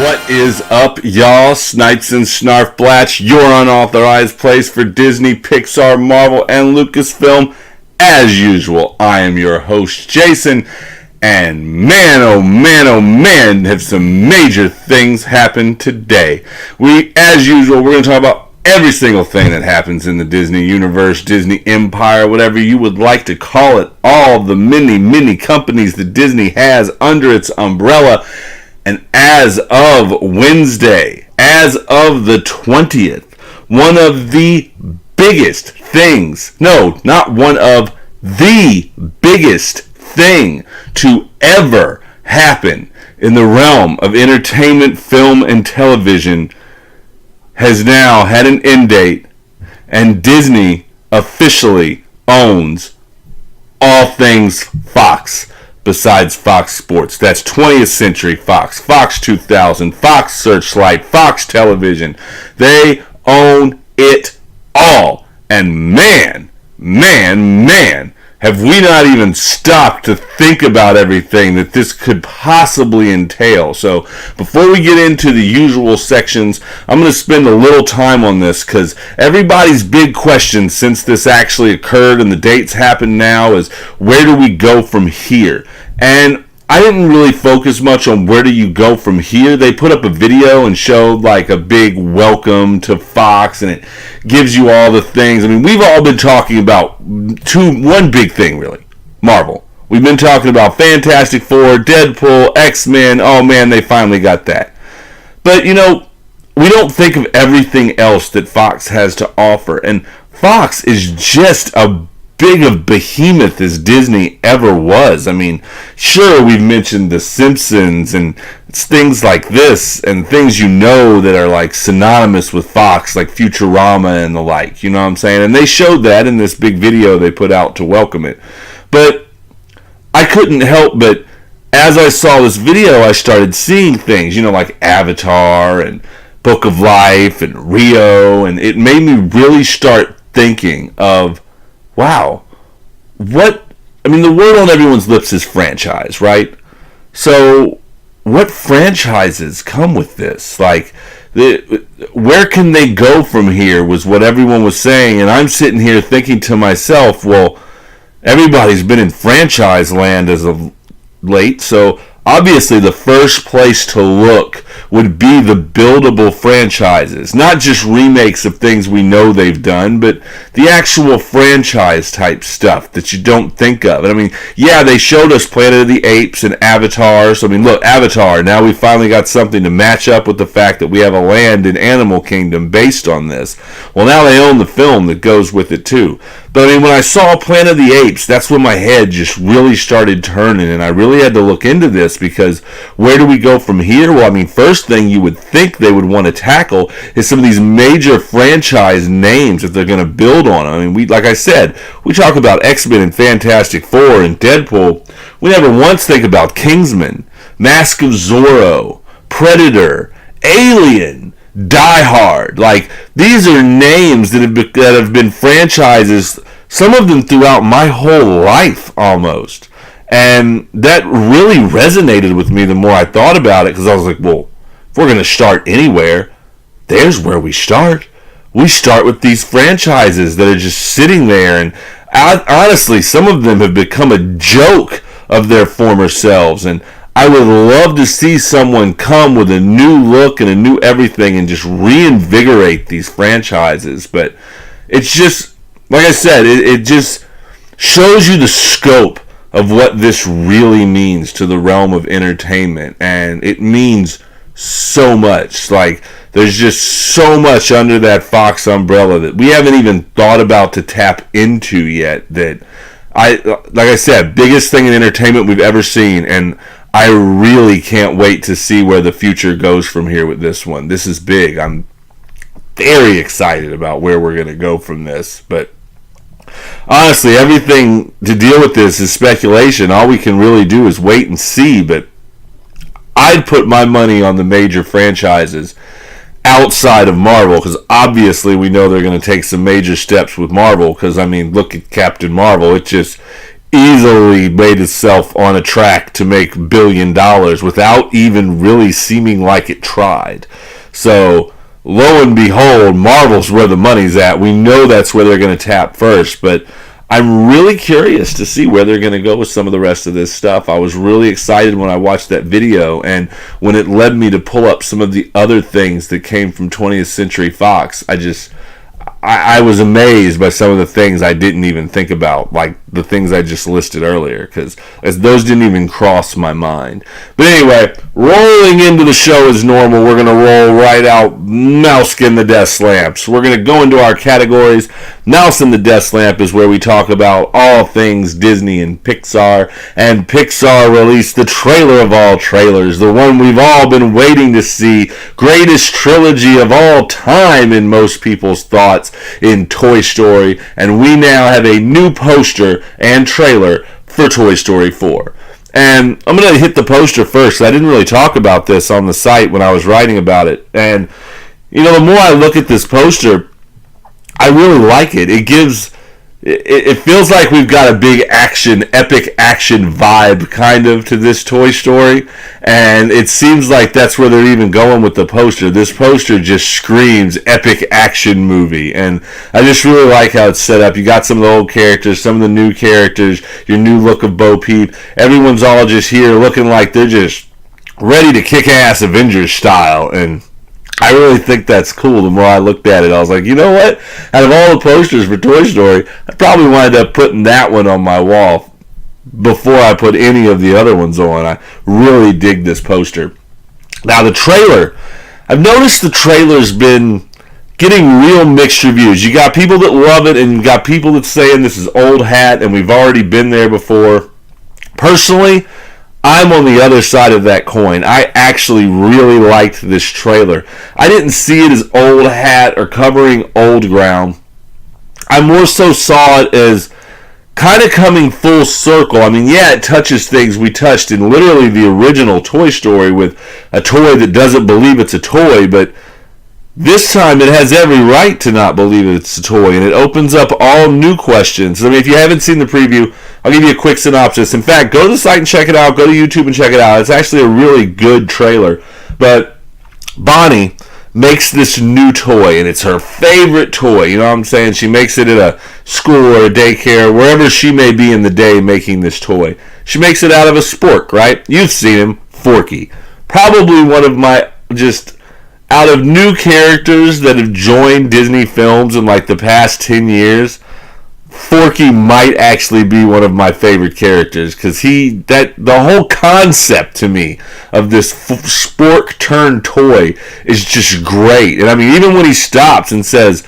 What is up, y'all? Snipes-n-Snarfblatts, your unauthorized place for Disney, Pixar, Marvel, and Lucasfilm. As usual, I am your host, Jason, and man, have some major things happened today. As usual, we're going to talk about every single thing that happens in the Disney universe, Disney empire, whatever you would like to call it, all the many companies that Disney has under its umbrella. And as of Wednesday, as of the 20th, one of the biggest things, no, not one of the biggest thing to ever happen in the realm of entertainment, film, and television has now had an end date, and Disney officially owns all things Fox. Besides Fox Sports. That's 20th Century Fox, Fox 2000, Fox Searchlight, Fox Television. They own it all. And man, have we not even stopped to think about everything that this could possibly entail. So before we get into the usual sections, I'm going to spend a little time on this because everybody's big question since this actually occurred and the dates happen now is, where do we go from here? And I didn't really focus much on where do you go from here. They put up a video and showed like a big welcome to Fox, and it gives you all the things. I mean, we've all been talking about one big thing really, Marvel. We've been talking about Fantastic Four, Deadpool, X-Men. Oh man, they finally got that. But you know, we don't think of everything else that Fox has to offer, and Fox is just a big of behemoth as Disney ever was. I mean, sure, we've mentioned The Simpsons and it's things like this and things that are like synonymous with Fox, like Futurama and the like, you know what I'm saying? And they showed that in this big video they put out to welcome it. But I couldn't help but, as I saw this video, I started seeing things, like Avatar and Book of Life and Rio, and it made me really start thinking of, wow, the word on everyone's lips is franchise, right? So, what franchises come with this? Like, where can they go from here was what everyone was saying, and I'm sitting here thinking to myself, well, everybody's been in franchise land as of late, so obviously the first place to look would be the buildable franchises. Not just remakes of things we know they've done, but the actual franchise type stuff that you don't think of. And I mean, yeah, they showed us Planet of the Apes and Avatar. So I mean, look, Avatar, now we finally got something to match up with the fact that we have a land in Animal Kingdom based on this. Well, now they own the film that goes with it too. But I mean, when I saw Planet of the Apes, that's when my head just really started turning, and I really had to look into this because where do we go from here? Well, I mean, first thing you would think they would want to tackle is some of these major franchise names that they're going to build on. I mean, like I said, we talk about X-Men and Fantastic Four and Deadpool. We never once think about Kingsman, Mask of Zorro, Predator, Alien, Die Hard. Like, these are names that have been franchises, some of them throughout my whole life almost. And that really resonated with me the more I thought about it, because I was like, well, if we're going to start anywhere, there's where we start. We start with these franchises that are just sitting there, and honestly, some of them have become a joke of their former selves, and I would love to see someone come with a new look and a new everything and just reinvigorate these franchises. But it's just, like I said, it just shows you the scope of what this really means to the realm of entertainment. And it means so much. Like, there's just so much under that Fox umbrella that we haven't even thought about to tap into yet. That like I said, biggest thing in entertainment we've ever seen, and I really can't wait to see where the future goes from here with this one. This is big. I'm very excited about where we're going to go from this. But honestly, everything to deal with this is speculation. All we can really do is wait and see. But I'd put my money on the major franchises outside of Marvel, because obviously we know they're going to take some major steps with Marvel, because I mean, look at Captain Marvel. easily made itself on a track to make $1 billion without even really seeming like it tried. So, lo and behold, Marvel's where the money's at. We know that's where they're going to tap first, but I'm really curious to see where they're going to go with some of the rest of this stuff. I was really excited when I watched that video, and when it led me to pull up some of the other things that came from 20th Century Fox, I was amazed by some of the things I didn't even think about, like the things I just listed earlier, because those didn't even cross my mind. But anyway, rolling into the show as normal, we're going to roll right out Mouse in the Desk Lamps. We're going to go into our categories. Mouse in the Desk Lamp is where we talk about all things Disney and Pixar released the trailer of all trailers, the one we've all been waiting to see, greatest trilogy of all time in most people's thoughts, in Toy Story, and we now have a new poster and trailer for Toy Story 4. And I'm going to hit the poster first. I didn't really talk about this on the site when I was writing about it. And, the more I look at this poster, I really like it. It feels like we've got a big epic action vibe kind of to this Toy Story, and it seems like that's where they're even going with the poster. This poster just screams epic action movie, and I just really like how it's set up. You got some of the old characters, some of the new characters, your new look of Bo Peep. Everyone's all just here looking like they're just ready to kick ass Avengers style, and I really think that's cool. The more I looked at it, I was like, you know what? Out of all the posters for Toy Story, I probably wind up putting that one on my wall before I put any of the other ones on. I really dig this poster. Now, the trailer. I've noticed the trailer's been getting real mixed reviews. You got people that love it, and you got people that saying this is old hat, and we've already been there before. Personally, I'm on the other side of that coin. I actually really liked this trailer. I didn't see it as old hat or covering old ground. I more so saw it as kind of coming full circle. I mean, yeah, it touches things we touched in literally the original Toy Story with a toy that doesn't believe it's a toy, but this time it has every right to not believe it's a toy, and it opens up all new questions. I mean, if you haven't seen the preview, I'll give you a quick synopsis. In fact, go to the site and check it out. Go to YouTube and check it out. It's actually a really good trailer. But Bonnie makes this new toy, and it's her favorite toy. You know what I'm saying? She makes it at a school or a daycare, wherever she may be in the day making this toy. She makes it out of a spork, right? You've seen him, Forky. Probably one of my out of new characters that have joined Disney films in like the past 10 years, Forky might actually be one of my favorite characters, because the whole concept to me of this spork turned toy is just great. And I mean, even when he stops and says,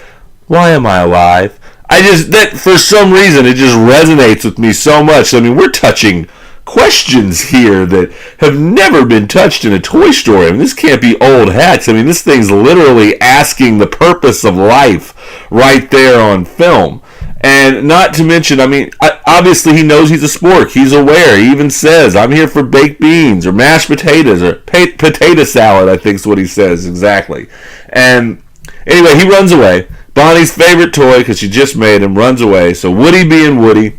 "Why am I alive?" that for some reason it just resonates with me so much. I mean, we're touching questions here that have never been touched in a Toy Story. I mean, this can't be old hats. I mean, this thing's literally asking the purpose of life right there on film. And not to mention, I mean, obviously he knows he's a spork. He's aware. He even says, "I'm here for baked beans or mashed potatoes or potato salad," I think is what he says exactly. And anyway, he runs away. Bonnie's favorite toy, because she just made him, runs away. So Woody being Woody,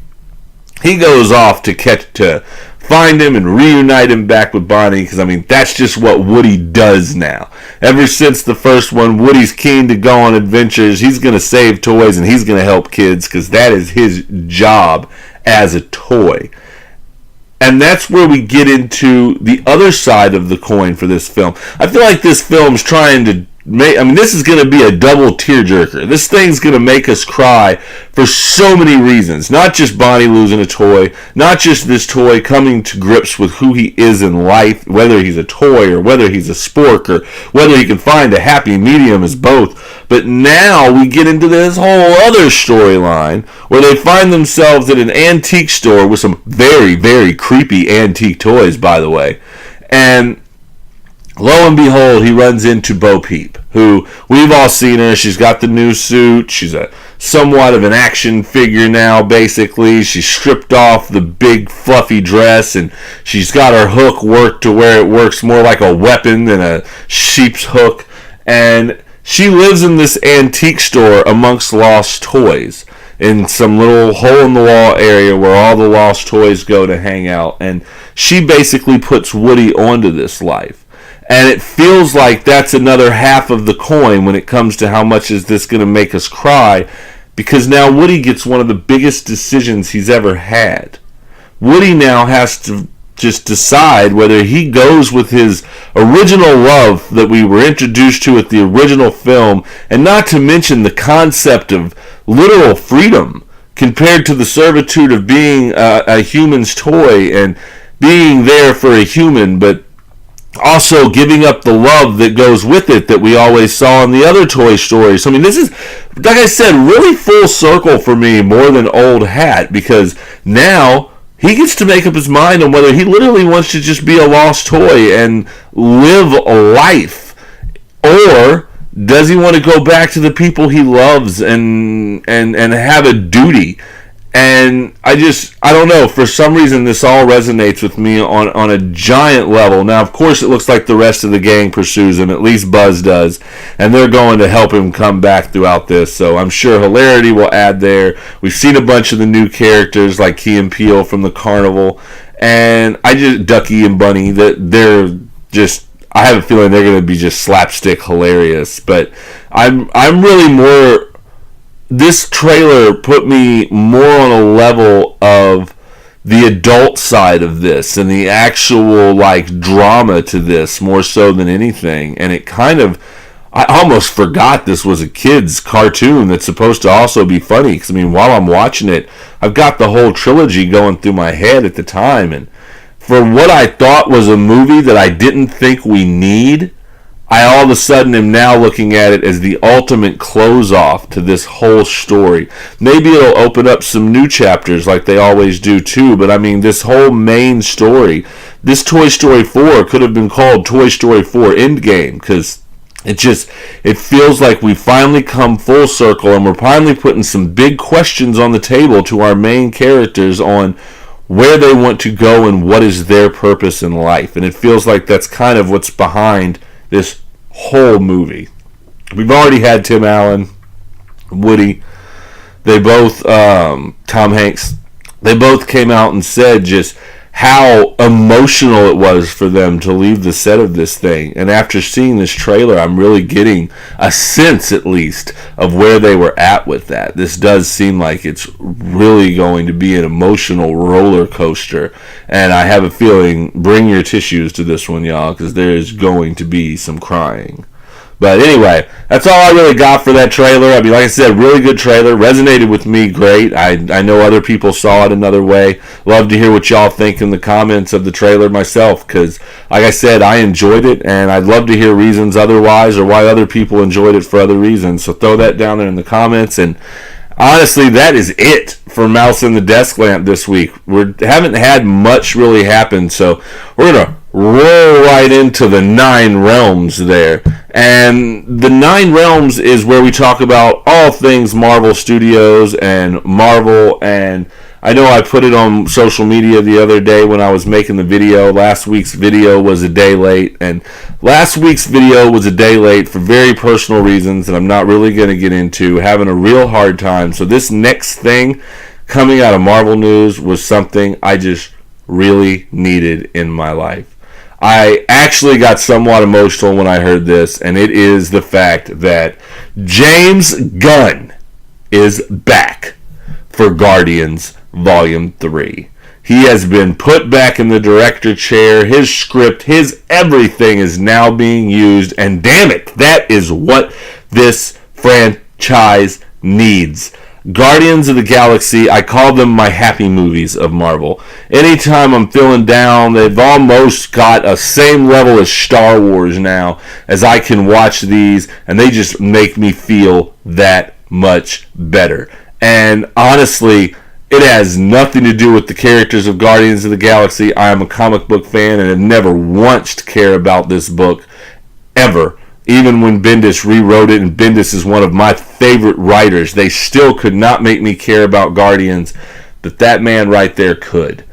he goes off to find him and reunite him back with Bonnie, because, I mean, that's just what Woody does now. Ever since the first one, Woody's keen to go on adventures. He's going to save toys, and he's going to help kids, because that is his job as a toy. And that's where we get into the other side of the coin for this film. I feel like this film's trying to this is going to be a double tearjerker. This thing's going to make us cry for so many reasons. Not just Bonnie losing a toy, not just this toy coming to grips with who he is in life, whether he's a toy or whether he's a spork or whether he can find a happy medium as both. But now we get into this whole other storyline where they find themselves at an antique store with some very, very creepy antique toys, by the way. And lo and behold, he runs into Bo Peep, who we've all seen her. She's got the new suit. She's a somewhat of an action figure now, basically. She's stripped off the big fluffy dress, and she's got her hook worked to where it works more like a weapon than a sheep's hook. And she lives in this antique store amongst lost toys. in some little hole-in-the-wall area where all the lost toys go to hang out. And she basically puts Woody onto this life. And it feels like that's another half of the coin when it comes to how much is this going to make us cry, because now Woody gets one of the biggest decisions he's ever had. Woody now has to just decide whether he goes with his original love that we were introduced to at the original film, and not to mention the concept of literal freedom compared to the servitude of being a human's toy and being there for a human, but also giving up the love that goes with it that we always saw in the other Toy Stories. So, I mean, this is, like I said, really full circle for me more than Old Hat, because now he gets to make up his mind on whether he literally wants to just be a lost toy and live a life, or does he want to go back to the people he loves and have a duty. And I don't know, for some reason this all resonates with me on a giant level. Now, of course, it looks like the rest of the gang pursues him, at least Buzz does, and they're going to help him come back throughout this, so I'm sure hilarity will add there. We've seen a bunch of the new characters like Key and Peele from the carnival, and Ducky and Bunny, that they're just, I have a feeling they're going to be just slapstick hilarious, but I'm really more... This trailer put me more on a level of the adult side of this and the actual, like, drama to this more so than anything. And it kind of, I almost forgot this was a kid's cartoon that's supposed to also be funny. Because, I mean, while I'm watching it, I've got the whole trilogy going through my head at the time. And for what I thought was a movie that I didn't think we need, I all of a sudden am now looking at it as the ultimate close-off to this whole story. Maybe it'll open up some new chapters like they always do too, but I mean, this whole main story, this Toy Story 4 could have been called Toy Story 4 Endgame, because it feels like we finally come full circle and we're finally putting some big questions on the table to our main characters on where they want to go and what is their purpose in life. And it feels like that's kind of what's behind this whole movie. We've already had Tim Allen, Woody, they both, Tom Hanks, they both came out and said just how emotional it was for them to leave the set of this thing. And after seeing this trailer, I'm really getting a sense, at least, of where they were at with that. This does seem like it's really going to be an emotional roller coaster. And I have a feeling, bring your tissues to this one, y'all, because there is going to be some crying. But anyway, that's all I really got for that trailer. I mean, like I said, really good trailer. Resonated with me great. I know other people saw it another way. Love to hear what y'all think in the comments of the trailer myself, because, like I said, I enjoyed it, and I'd love to hear reasons otherwise or why other people enjoyed it for other reasons. So throw that down there in the comments. And honestly, that is it for Mouse in the Desk Lamp this week. We haven't had much really happen, so we're going to roll right into the 9 realms there. And the 9 realms is where we talk about all things Marvel Studios and Marvel. And I know I put it on social media the other day when I was making the video. Last week's video was a day late. And last week's video was a day late for very personal reasons that I'm not really going to get into. Having a real hard time. So this next thing coming out of Marvel news was something I just really needed in my life. I actually got somewhat emotional when I heard this, and it is the fact that James Gunn is back for Guardians Volume 3. He has been put back in the director chair. His script, his everything is now being used, and damn it, that is what this franchise needs. Guardians of the Galaxy, I call them my happy movies of Marvel. Anytime I'm feeling down, they've almost got a same level as Star Wars now, as I can watch these, and they just make me feel that much better. And honestly, it has nothing to do with the characters of Guardians of the Galaxy. I am a comic book fan and have never once cared about this book, ever. Even when Bendis rewrote it, and Bendis is one of my favorite writers, they still could not make me care about Guardians, but that man right there could.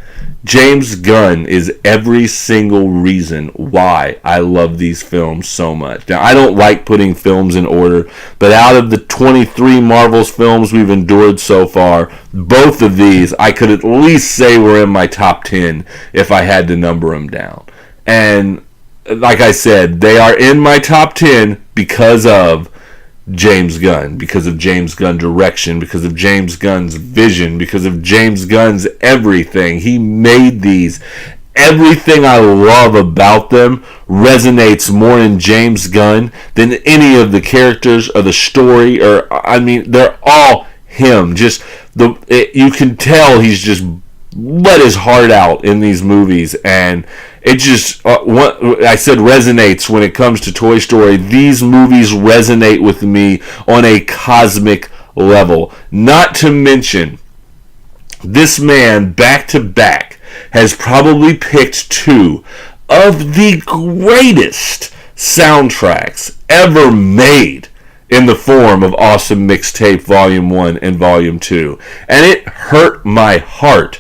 James Gunn is every single reason why I love these films so much. Now, I don't like putting films in order, but out of the 23 Marvel's films we've endured so far, both of these I could at least say were in my top 10 if I had to number them down. And like I said, they are in my top 10 because of James Gunn, because of James Gunn's direction, because of James Gunn's vision, because of James Gunn's everything. He made these. Everything I love about them resonates more in James Gunn than any of the characters or the story, or I mean, they're all him. Just you can tell he's just let his heart out in these movies, and it just what I said resonates when it comes to Toy Story. These movies resonate with me on a cosmic level. Not to mention, this man back to back has probably picked two of the greatest soundtracks ever made in the form of Awesome Mixtape Volume 1 and Volume 2. And it hurt my heart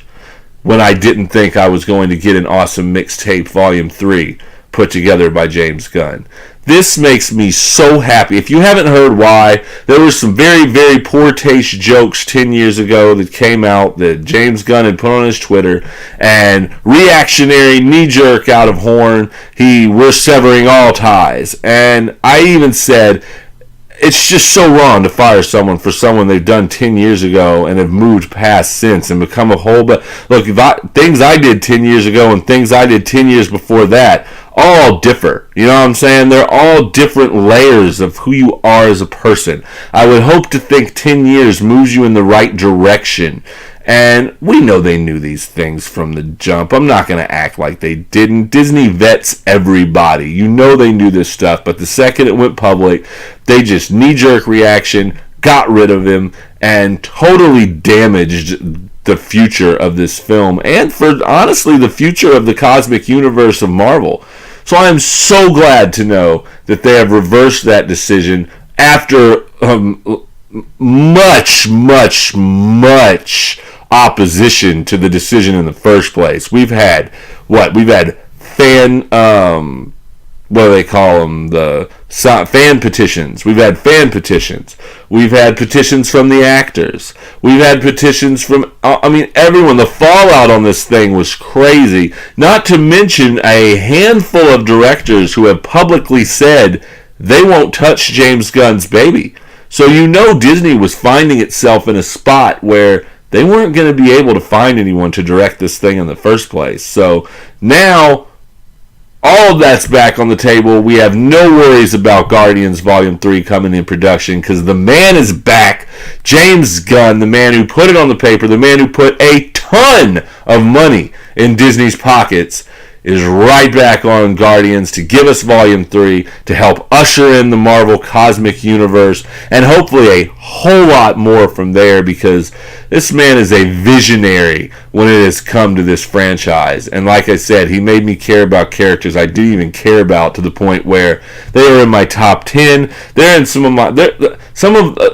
when I didn't think I was going to get an Awesome Mixtape Volume 3 put together by James Gunn. This makes me so happy. If you haven't heard why, there were some very, very poor taste jokes 10 years ago that came out that James Gunn had put on his Twitter, and reactionary knee-jerk out of Horn, we're severing all ties. And I even said, it's just so wrong to fire someone for someone they've done 10 years ago and have moved past since and become a whole. But look, things I did 10 years ago and things I did 10 years before that all differ. You know what I'm saying? They're all different layers of who you are as a person. I would hope to think 10 years moves you in the right direction. And we know they knew these things from the jump. I'm not going to act like they didn't. Disney vets everybody. You know they knew this stuff. But the second it went public, they just knee-jerk reaction, got rid of him, and totally damaged the future of this film. And for, honestly, the future of the cosmic universe of Marvel. So I am so glad to know that they have reversed that decision after much opposition to the decision in the first place. We've had fan what do they call them, the fan petitions. We've had fan petitions. We've had petitions from the actors. We've had petitions from everyone. The fallout on this thing was crazy. Not to mention a handful of directors who have publicly said they won't touch James Gunn's baby. So you know Disney was finding itself in a spot where they weren't going to be able to find anyone to direct this thing in the first place. So now all of that's back on the table. We have no worries about Guardians Volume 3 coming in production because the man is back. James Gunn, the man who put it on the paper, the man who put a ton of money in Disney's pockets, is right back on Guardians to give us Volume 3, to help usher in the Marvel Cosmic Universe, and hopefully a whole lot more from there, because this man is a visionary when it has come to this franchise. And like I said, he made me care about characters I didn't even care about, to the point where they are in my top 10. They're in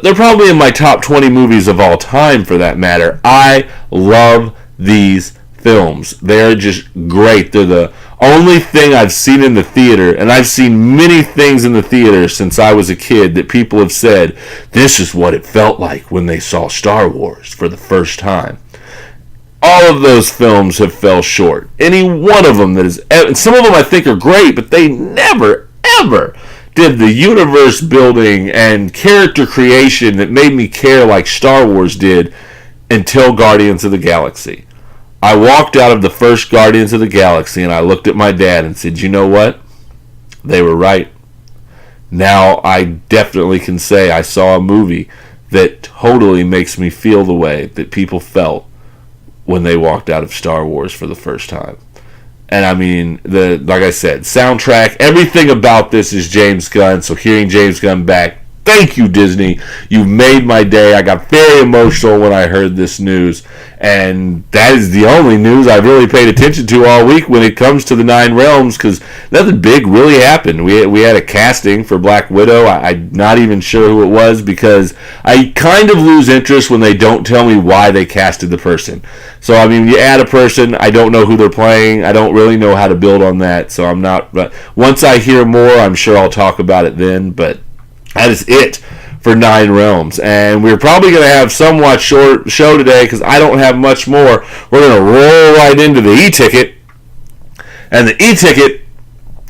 they're probably in my top 20 movies of all time, for that matter. I love these films. They're just great. They're the only thing I've seen in the theater, and I've seen many things in the theater since I was a kid that people have said, this is what it felt like when they saw Star Wars for the first time. All of those films have fell short. Any one of them that is, and some of them I think are great, but they never, ever did the universe building and character creation that made me care like Star Wars did until Guardians of the Galaxy. I walked out of the first Guardians of the Galaxy and I looked at my dad and said, you know what? They were right. Now I definitely can say I saw a movie that totally makes me feel the way that people felt when they walked out of Star Wars for the first time. And I mean, like I said, soundtrack, everything about this is James Gunn. So hearing James Gunn back Thank you, Disney. You made my day. I got very emotional when I heard this news. And that is the only news I've really paid attention to all week when it comes to the Nine Realms, because nothing big really happened. We had a casting for Black Widow. I'm not even sure who it was, because I kind of lose interest when they don't tell me why they casted the person. So, I mean, you add a person, I don't know who they're playing. I don't really know how to build on that. So I'm not... But once I hear more, I'm sure I'll talk about it then. But that is it for Nine Realms. And we're probably going to have somewhat short show today because I don't have much more. We're going to roll right into the e-ticket. And the e-ticket,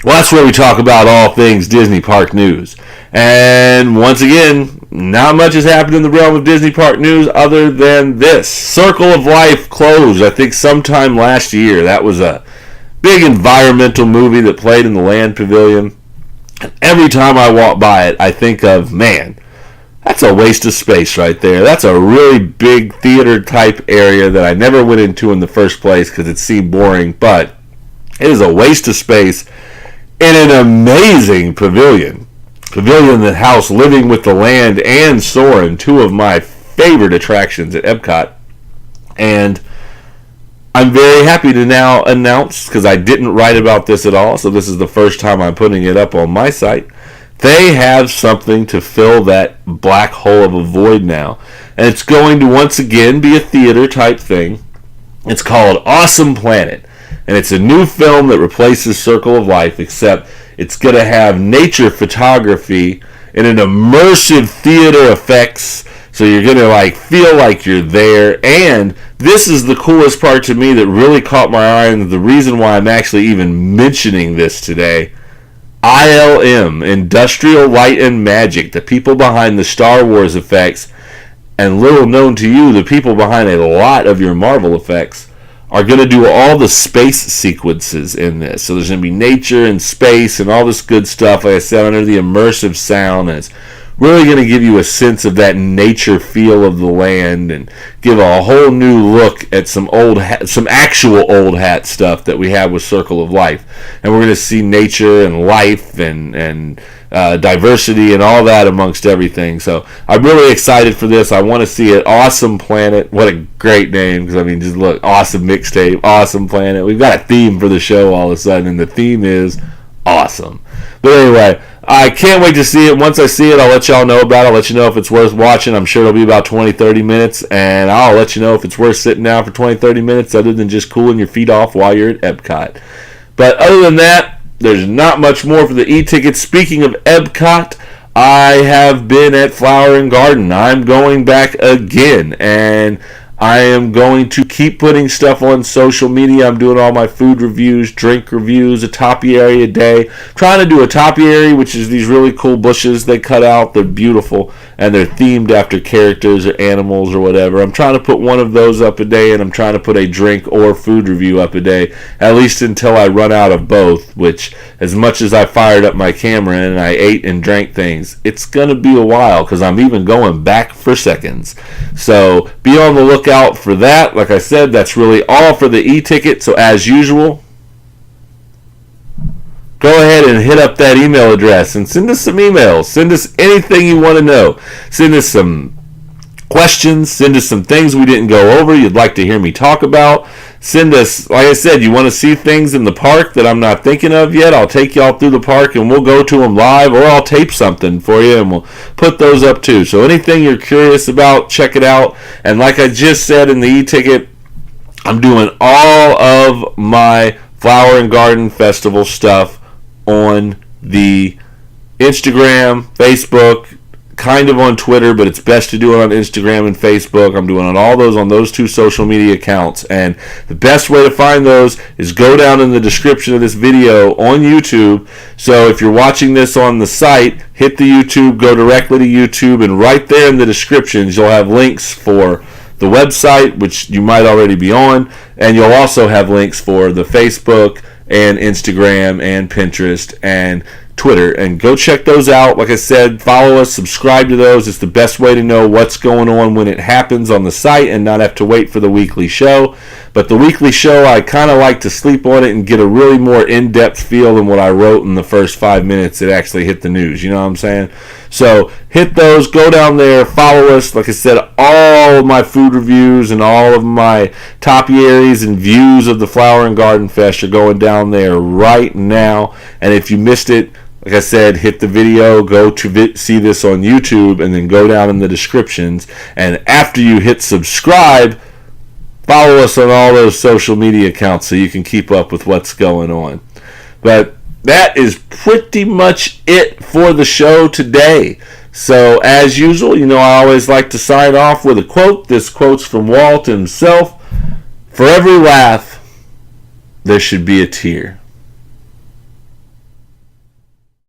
well, that's where we talk about all things Disney Park news. And once again, not much has happened in the realm of Disney Park news other than this. Circle of Life closed, I think, sometime last year. That was a big environmental movie that played in the Land Pavilion. And every time I walk by it, I think of, man, that's a waste of space right there. That's a really big theater type area that I never went into in the first place because it seemed boring, but it is a waste of space in an amazing pavilion. Pavilion that housed Living with the Land and Soarin', two of my favorite attractions at Epcot. And I'm very happy to now announce, because I didn't write about this at all, so this is the first time I'm putting it up on my site, they have something to fill that black hole of a void now. And it's going to once again be a theater type thing. It's called Awesome Planet. And it's a new film that replaces Circle of Life, except it's going to have nature photography and an immersive theater effects. So you're going to feel like you're there. And this is the coolest part to me that really caught my eye, and the reason why I'm actually even mentioning this today. ILM, Industrial Light and Magic, the people behind the Star Wars effects, and little known to you, the people behind a lot of your Marvel effects, are going to do all the space sequences in this. So there's going to be nature and space and all this good stuff, like I said, under the immersive sound, and it's really going to give you a sense of that nature feel of the land and give a whole new look at some actual old hat stuff that we have with Circle of Life. And we're going to see nature and life and diversity and all that amongst everything. So I'm really excited for this. I want to see it. Awesome Planet. What a great name. Because, I mean, just look. Awesome mixtape. Awesome Planet. We've got a theme for the show all of a sudden, and the theme is awesome. But anyway, I can't wait to see it. Once I see it, I'll let y'all know about it. I'll let you know if it's worth watching. I'm sure it'll be about 20-30 minutes, and I'll let you know if it's worth sitting down for 20-30 minutes other than just cooling your feet off while you're at Epcot. But other than that, there's not much more for the e-ticket. Speaking of Epcot, I have been at Flower and Garden. I'm going back again, and I am going to keep putting stuff on social media. I'm doing all my food reviews, drink reviews, a topiary a day. Trying to do a topiary, which is these really cool bushes they cut out. They're beautiful, and they're themed after characters or animals or whatever. I'm trying to put one of those up a day, and I'm trying to put a drink or food review up a day, at least until I run out of both, which, as much as I fired up my camera and I ate and drank things, it's going to be a while because I'm even going back for seconds. So be on the lookout for that. Like I said, that's really all for the e-ticket. So as usual, go ahead and hit up that email address and send us some emails. Send us anything you want to know. Send us some questions. Send us some things we didn't go over you'd like to hear me talk about. Send us, like I said, you want to see things in the park that I'm not thinking of yet, I'll take y'all through the park and we'll go to them live, or I'll tape something for you and we'll put those up too. So anything you're curious about, check it out. And like I just said in the e-ticket, I'm doing all of my Flower and Garden Festival stuff on the Instagram, Facebook, kind of on Twitter, but it's best to do it on Instagram and Facebook. I'm doing all those on those two social media accounts, and the best way to find those is go down in the description of this video on YouTube. So if you're watching this on the site, hit the YouTube, go directly to YouTube, and right there in the descriptions you'll have links for the website, which you might already be on, and you'll also have links for the Facebook and Instagram and Pinterest and Twitter, and go check those out. Like I said, follow us, subscribe to those. It's the best way to know what's going on when it happens on the site and not have to wait for the weekly show. But the weekly show, I kind of like to sleep on it and get a really more in-depth feel than what I wrote in the first 5 minutes that actually hit the news. You know what I'm saying? So hit those, go down there, follow us. Like I said, all of my food reviews and all of my topiaries and views of the Flower and Garden Fest are going down there right now. And if you missed it, like I said, hit the video, go to see this on YouTube, and then go down in the descriptions. And after you hit subscribe, follow us on all those social media accounts so you can keep up with what's going on. But that is pretty much it for the show today. So, as usual, I always like to sign off with a quote. This quote's from Walt himself. For every laugh, there should be a tear.